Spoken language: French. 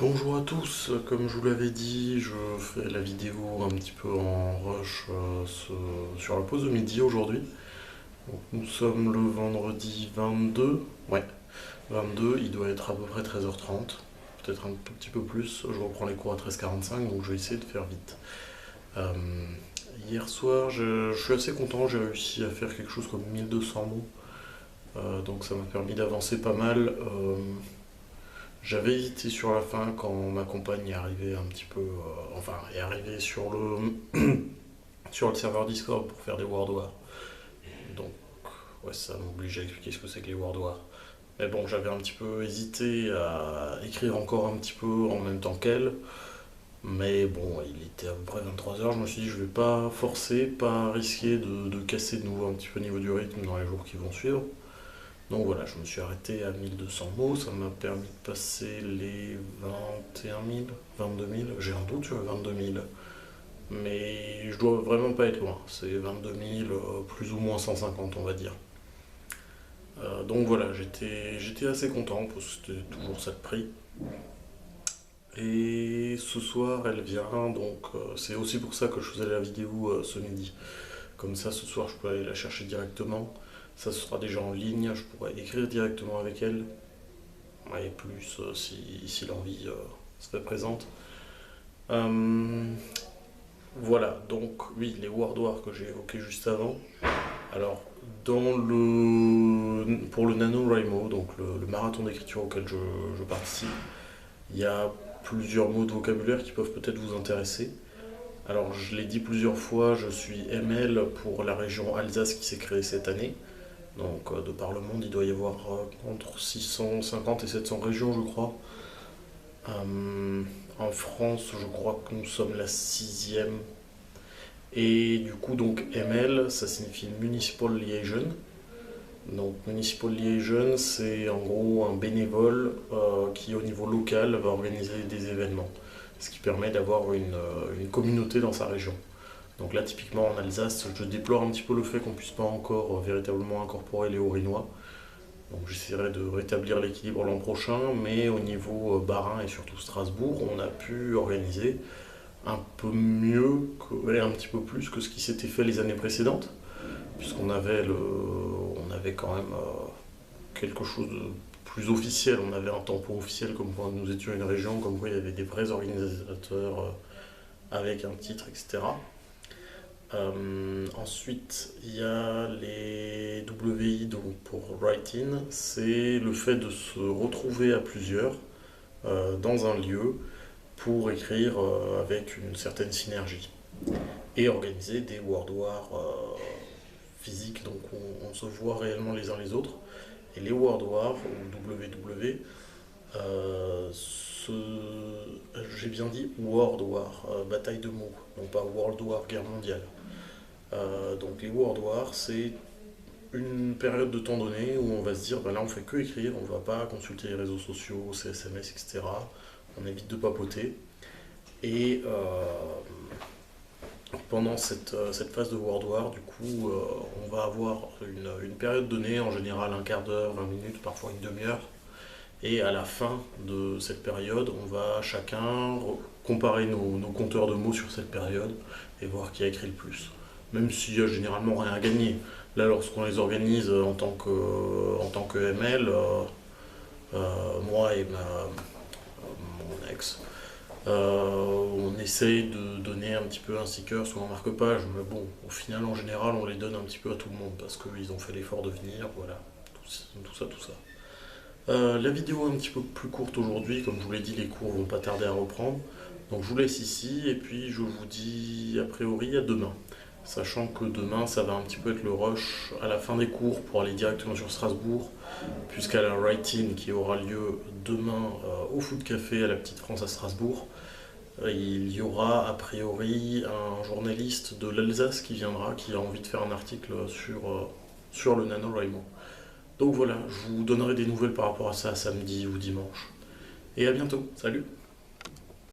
Bonjour à tous, comme je vous l'avais dit, je fais la vidéo un petit peu en rush sur la pause de midi aujourd'hui. Donc, nous sommes le vendredi 22, ouais, 22, il doit être à peu près 13h30, peut-être un tout petit peu plus, je reprends les cours à 13h45, donc je vais essayer de faire vite. Euh, Hier soir, je suis assez content, j'ai réussi à faire quelque chose comme 1200 mots, donc ça m'a permis d'avancer pas mal. J'avais hésité sur la fin quand ma compagne est arrivée un petit peu, enfin, est arrivée sur le serveur Discord pour faire des World War. Donc, ouais, ça m'oblige à expliquer ce que c'est que les World War. Mais bon, j'avais un petit peu hésité à écrire encore un petit peu en même temps qu'elle. Mais bon, il était à peu près 23h, je me suis dit je vais pas forcer, pas risquer de casser de nouveau un petit peu au niveau du rythme dans les jours qui vont suivre. Donc voilà, je me suis arrêté à 1200 mots, ça m'a permis de passer les 21 000, 22 000, j'ai un doute sur les 22 000, mais je dois vraiment pas être loin, c'est 22 000, plus ou moins 150 on va dire. Donc voilà, j'étais assez content parce que c'était toujours ça de prix. Et ce soir elle vient, donc c'est aussi pour ça que je faisais la vidéo ce midi. Comme ça ce soir je peux aller la chercher directement, ça sera déjà en ligne, je pourrai écrire directement avec elle. Et plus si l'envie se fait présente. Euh, voilà, donc oui, les World War que j'ai évoqués juste avant. Alors, pour le NaNoWriMo, donc le marathon d'écriture auquel je participe, il y a plusieurs mots de vocabulaire qui peuvent peut-être vous intéresser. Alors, je l'ai dit plusieurs fois, je suis ML pour la région Alsace qui s'est créée cette année. Donc, de par le monde, il doit y avoir entre 650 et 700 régions, je crois. En France, je crois que nous sommes la sixième. Et du coup, donc ML, ça signifie Municipal Liaison. Donc Municipal Liaison, c'est en gros un bénévole qui, au niveau local, va organiser des événements. Ce qui permet d'avoir une communauté dans sa région. Donc là, typiquement en Alsace, je déplore un petit peu le fait qu'on ne puisse pas encore véritablement incorporer les Haut-Rhinois. Donc j'essaierai de rétablir l'équilibre l'an prochain, mais au niveau Bas-Rhin et surtout Strasbourg, on a pu organiser un peu mieux et un petit peu plus que ce qui s'était fait les années précédentes, puisqu'on avait, on avait quand même quelque chose de plus officiel, on avait un tampon officiel comme quoi nous étions une région, comme quoi il y avait des vrais organisateurs avec un titre, etc. Ensuite, il y a les WI, donc pour Write-in, c'est le fait de se retrouver à plusieurs dans un lieu pour écrire avec une certaine synergie et organiser des World War physiques, donc on se voit réellement les uns les autres. Et les World War, ou WW, j'ai bien dit World War, bataille de mots, non pas World War, guerre mondiale. Donc les World War, c'est une période de temps donné où on va se dire, ben là on fait que écrire, on va pas consulter les réseaux sociaux, ces SMS, etc. On évite de papoter. Et pendant cette phase de World War, du coup, on va avoir une période donnée, en général un quart d'heure, 20 minutes, parfois une demi-heure. Et à la fin de cette période, on va chacun comparer nos compteurs de mots sur cette période et voir qui a écrit le plus. Même s'il n'y a généralement rien à gagner. Là, lorsqu'on les organise en tant que ML, moi et mon ex, on essaye de donner un petit peu un sticker sur un marque-page, mais bon, au final, en général, on les donne un petit peu à tout le monde parce qu'ils ont fait l'effort de venir, voilà, tout ça, tout ça. La vidéo est un petit peu plus courte aujourd'hui, comme je vous l'ai dit, les cours vont pas tarder à reprendre. Donc je vous laisse ici et puis je vous dis a priori à demain. Sachant que demain ça va un petit peu être le rush à la fin des cours pour aller directement sur Strasbourg, puisqu'à la write-in qui aura lieu demain au Food Café à la Petite France à Strasbourg, il y aura a priori un journaliste de l'Alsace qui viendra, qui a envie de faire un article sur le NaNoWriMo. Donc voilà, je vous donnerai des nouvelles par rapport à ça samedi ou dimanche. Et à bientôt, salut!